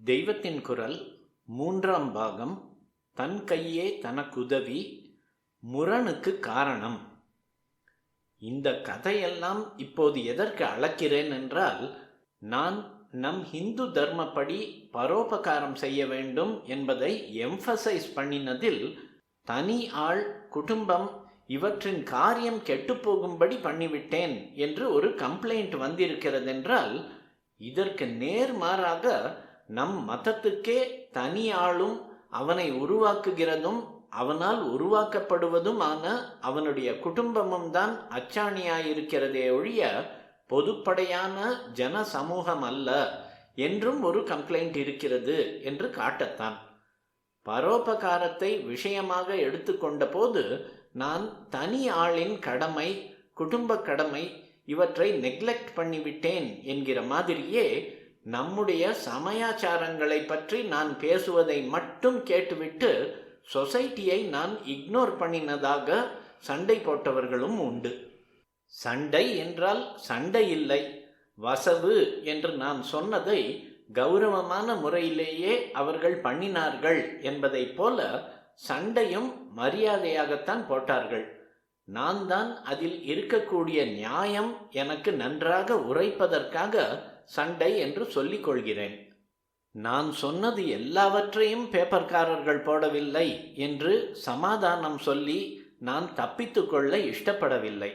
தெய்வத்தின் குரல் 3ஆம் பாகம். தன் கையே தனக்குதவி, முரணுக்கு காரணம். இந்த கதையெல்லாம் இப்போது எதற்கு அளக்கிறேன் என்றால், நான் நம் ஹிந்து தர்மப்படி பரோபகாரம் செய்ய வேண்டும் என்பதை எம்ஃபசைஸ் பண்ணினதில் தனி ஆள், குடும்பம் இவற்றின் காரியம் கெட்டுப்போகும்படி பண்ணிவிட்டேன் என்று ஒரு கம்ப்ளைண்ட் வந்திருக்கிறதென்றால், இதற்கு நேர்மாறாக நம் மதத்துக்கே தனி ஆளும் அவனை உருவாக்குகிறதும் அவனால் உருவாக்கப்படுவதுமான அவனுடைய குடும்பமும் தான் அச்சாணியாயிருக்கிறதே ஒழிய பொதுப்படையான ஜன சமூகம் அல்ல என்றும் ஒரு கம்ப்ளைண்ட் இருக்கிறது என்று காட்டத்தான். பரோபகாரத்தை விஷயமாக எடுத்துக்கொண்ட போது நான் தனி ஆளின் கடமை, குடும்ப கடமை இவற்றை நெக்லெக்ட் பண்ணிவிட்டேன் என்கிற மாதிரியே நம்முடைய சமயாச்சாரங்களை பற்றி நான் பேசுவதை மட்டும் கேட்டுவிட்டு சொசைட்டியை நான் இக்னோர் பண்ணினதாக சண்டை போட்டவர்களும் உண்டு. சண்டை என்றால் சண்டை இல்லை, வசவு என்று நான் சொன்னதை கௌரவமான முறையிலேயே அவர்கள் பண்ணினார்கள் என்பதைப் போல சண்டையும் மரியாதையாகத்தான் போட்டார்கள். நான் தான் அதில் இருக்கக்கூடிய நியாயம் எனக்கு நன்றாக உரைப்பதற்காக சண்டை என்று சொல்லிக் கொள்கிறேன். நான் சொன்னது எல்லாவற்றையும் பேப்பர்காரர்கள் போடவில்லை என்று சமாதானம் சொல்லி நான் தப்பித்து கொள்ள இஷ்டப்படவில்லை.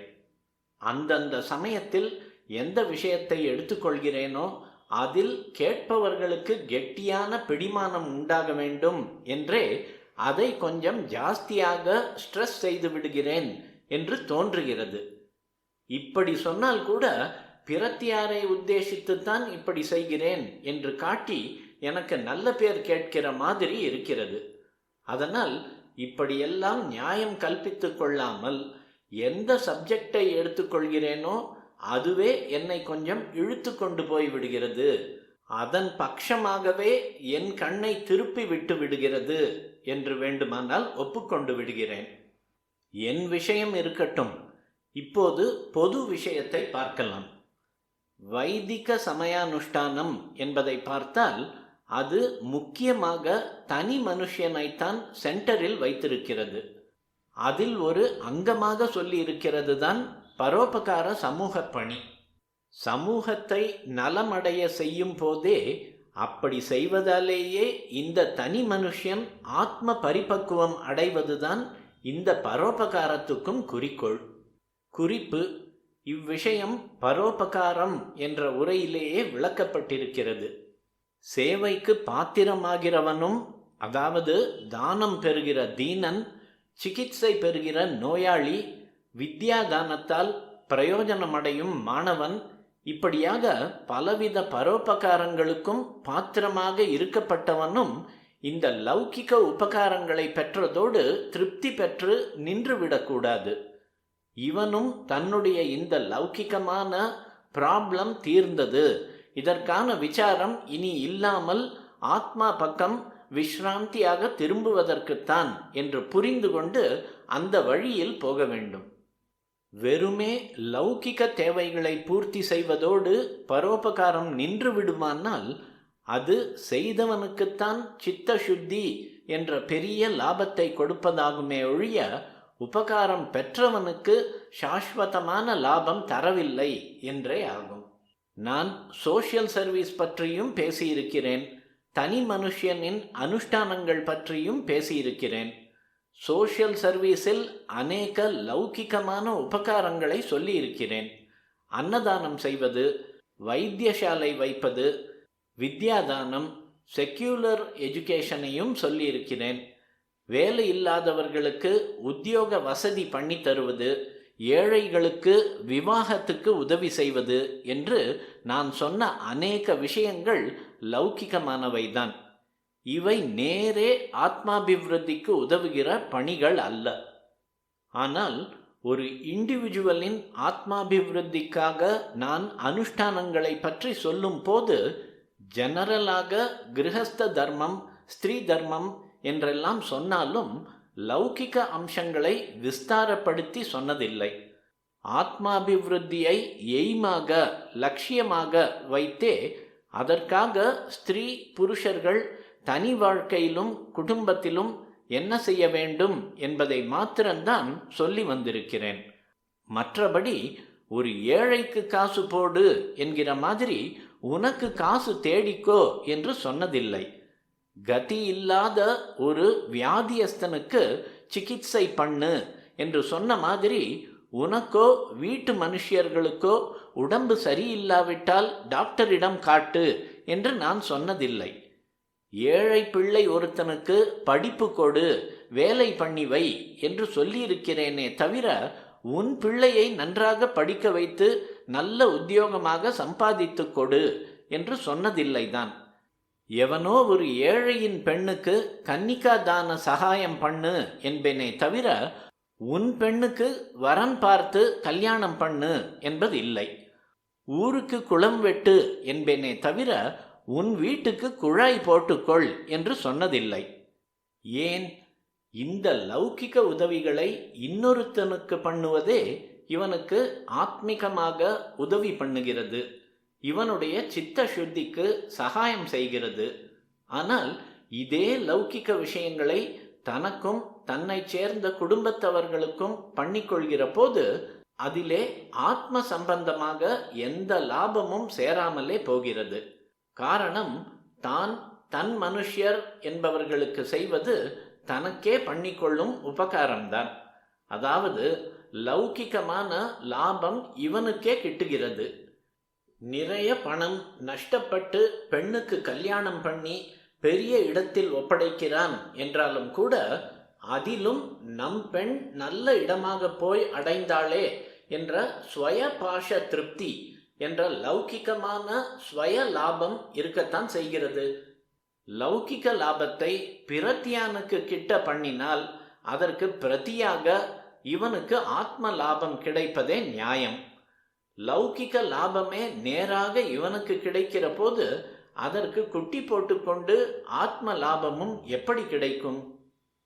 அந்தந்த சமயத்தில் எந்த விஷயத்தை எடுத்துக்கொள்கிறேனோ அதில் கேட்பவர்களுக்கு கெட்டியான பிடிமானம் உண்டாக வேண்டும் என்றே அதை கொஞ்சம் ஜாஸ்தியாக ஸ்ட்ரெஸ் செய்து விடுகிறேன் என்று தோன்றுகிறது. இப்படி சொன்னால் கூட பிரத்தியாரை உத்தேசித்துத்தான் இப்படி செய்கிறேன் என்று காட்டி எனக்கு நல்ல பேர் கேட்கிற மாதிரி இருக்கிறது. அதனால் இப்படியெல்லாம் நியாயம் கல்பித்து கொள்ளாமல் எந்த சப்ஜெக்டை எடுத்துக்கொள்கிறேனோ அதுவே என்னை கொஞ்சம் இழுத்து கொண்டு போய் விடுகிறது. அதன் பட்சமாகவே என் கண்ணை திருப்பி விட்டு விடுகிறது என்று வேண்டுமானால் ஒப்புக்கொண்டு விடுகிறேன். என் விஷயம் இருக்கட்டும், இப்போது பொது விஷயத்தை பார்க்கலாம். வைதிக சமயானுஷ்டானம் என்பதை பார்த்தால் அது முக்கியமாக தனி மனுஷனைத்தான் சென்டரில் வைத்திருக்கிறது. அதில் ஒரு அங்கமாக சொல்லி இருக்கிறது தான் பரோபகார சமூக பணி. சமூகத்தை நலமடைய செய்யும் போதே அப்படி செய்வதாலேயே இந்த தனி மனுஷன் ஆத்ம பரிபக்குவம் அடைவதுதான் இந்த பரோபகாரத்துக்கும் குறிக்கோள். குறிப்பு: இவ்விஷயம் பரோபகாரம் என்ற உரையிலேயே விளக்கப்பட்டிருக்கிறது. சேவைக்கு பாத்திரமாகிறவனும், அதாவது தானம் பெறுகிற தீனன், சிகிச்சை பெறுகிற நோயாளி, வித்யாதானத்தால் பிரயோஜனமடையும் மாணவன், இப்படியாக பலவித பரோபகாரங்களுக்கும் பாத்திரமாக இருக்கப்பட்டவனும் இந்த லௌகிக உபகாரங்களை பெற்றதோடு திருப்தி பெற்று நின்றுவிடக்கூடாது. இவனும் தன்னுடைய இந்த லௌகிகமான ப்ராப்ளம் தீர்ந்தது, இதற்கான விசாரம் இனி இல்லாமல் ஆத்மா பக்கம் விஸ்ராந்தியாக திரும்புவதற்குத்தான் என்று புரிந்து கொண்டு அந்த வழியில் போக வேண்டும். வெறுமே லௌகிக தேவைகளை பூர்த்தி செய்வதோடு பரோபகாரம் நின்று விடுமானால் அது செய்தவனுக்குத்தான் சித்த சுத்தி என்ற பெரிய லாபத்தை கொடுப்பதாகுமே ஒழிய உபகாரம் பெற்றவனுக்கு சாஸ்வதமான லாபம் தரவில்லை என்றே ஆகும். நான் சோஷியல் சர்வீஸ் பற்றியும் பேசியிருக்கிறேன், தனி மனுஷனின் அனுஷ்டானங்கள் பற்றியும் பேசியிருக்கிறேன். சோஷியல் சர்வீஸில் அநேக லௌகிகமான உபகாரங்களை சொல்லியிருக்கிறேன். அன்னதானம் செய்வது, வைத்தியசாலை வைப்பது, வித்யாதானம், செக்யூலர் எஜுகேஷனையும் சொல்லியிருக்கிறேன். வேலை இல்லாதவர்களுக்கு உத்தியோக வசதி பண்ணி தருவது, ஏழைகளுக்கு விவாகத்துக்கு உதவி செய்வது என்று நான் சொன்ன அநேக விஷயங்கள் லௌகிகமானவைதான். இவை நேரே ஆத்மாபிவிருத்திக்கு உதவுகிற பணிகள் அல்ல. ஆனால் ஒரு இண்டிவிஜுவலின் ஆத்மாபிவிருத்திக்காக நான் அனுஷ்டானங்களை பற்றி சொல்லும் போது ஜெனரலாக கிரகஸ்த தர்மம், ஸ்திரீ தர்மம் என்றெல்லாம் சொன்னாலும் லௌகிக அம்சங்களை விஸ்தாரப்படுத்தி சொன்னதில்லை. ஆத்மாபிவிருத்தியை எய்மாக, லட்சியமாக வைத்தே அதற்காக ஸ்திரீ புருஷர்கள் தனி வாழ்க்கையிலும் குடும்பத்திலும் என்ன செய்ய வேண்டும் என்பதை மாத்திரம்தான் சொல்லி வந்திருக்கிறேன். மற்றபடி ஒரு ஏழைக்கு காசு போடு என்கிற மாதிரி உனக்கு காசு தேடிக்கோ என்று சொன்னதில்லை. கதி இல்லாத ஒரு வியாதியஸ்தனுக்கு சிகிச்சை பண்ணு என்று சொன்ன மாதிரி உனக்கோ வீட்டு மனுஷியர்களுக்கோ உடம்பு சரியில்லாவிட்டால் டாக்டரிடம் காட்டு என்று நான் சொன்னதில்லை. ஏழை பிள்ளை ஒருத்தனுக்கு படிப்பு கொடு, வேலை பண்ணி வை என்று சொல்லியிருக்கிறேனே தவிர உன் பிள்ளையை நன்றாக படிக்க வைத்து நல்ல உத்தியோகமாக சம்பாதித்து கொடு என்று சொன்னதில்லைதான். எவனோ ஒரு ஏழையின் பெண்ணுக்கு கன்னிகா தான சகாயம் பண்ணு என்பேனே தவிர உன் பெண்ணுக்கு வரன் பார்த்து கல்யாணம் பண்ணு என்பது இல்லை. ஊருக்கு குளம் வெட்டு என்பேனே தவிர உன் வீட்டுக்கு குழாய் போட்டுக்கொள் என்று சொன்னதில்லை. ஏன், இந்த லௌகிக உதவிகளை இன்னொருத்தனுக்கு பண்ணுவதே இவனுக்கு ஆத்மிகமாக உதவி பண்ணுகிறது, இவனுடைய சித்த சுத்திக்கு சகாயம் செய்கிறது. ஆனால் இதே லௌகிக விஷயங்களை தனக்கும் தன்னை சேர்ந்த குடும்பத்தவர்களுக்கும் பண்ணிக்கொள்கிற போது அதிலே ஆத்ம சம்பந்தமாக எந்த லாபமும் சேராமலே போகிறது. காரணம், தான் தன் மனுஷியர் என்பவர்களுக்கு செய்வது தனக்கே பண்ணிக்கொள்ளும் உபகாரம்தான். அதாவது லௌகிகமான லாபம் இவனுக்கே கிட்டுகிறது. நிறைய பணம் நஷ்டப்பட்டு பெண்ணுக்கு கல்யாணம் பண்ணி பெரிய இடத்தில் ஒப்படைக்கிறான் என்றாலும் கூட அதிலும் நம் பெண் நல்ல இடமாக போய் அடைந்தாளே என்ற ஸ்வய பாஷ திருப்தி என்ற லௌகிகமான ஸ்வய லாபம் இருக்கத்தான் செய்கிறது. லௌகிக லாபத்தை பிரத்தியானுக்கு கிட்ட பண்ணினால் அதற்கு பிரதியாக இவனுக்கு ஆத்ம லாபம் கிடைப்பதே நியாயம். லௌகிக லாபமே நேராக இவனுக்கு கிடைக்கிற போது அதற்கு குட்டி போட்டுக்கொண்டு ஆத்ம லாபமும் எப்படி கிடைக்கும்?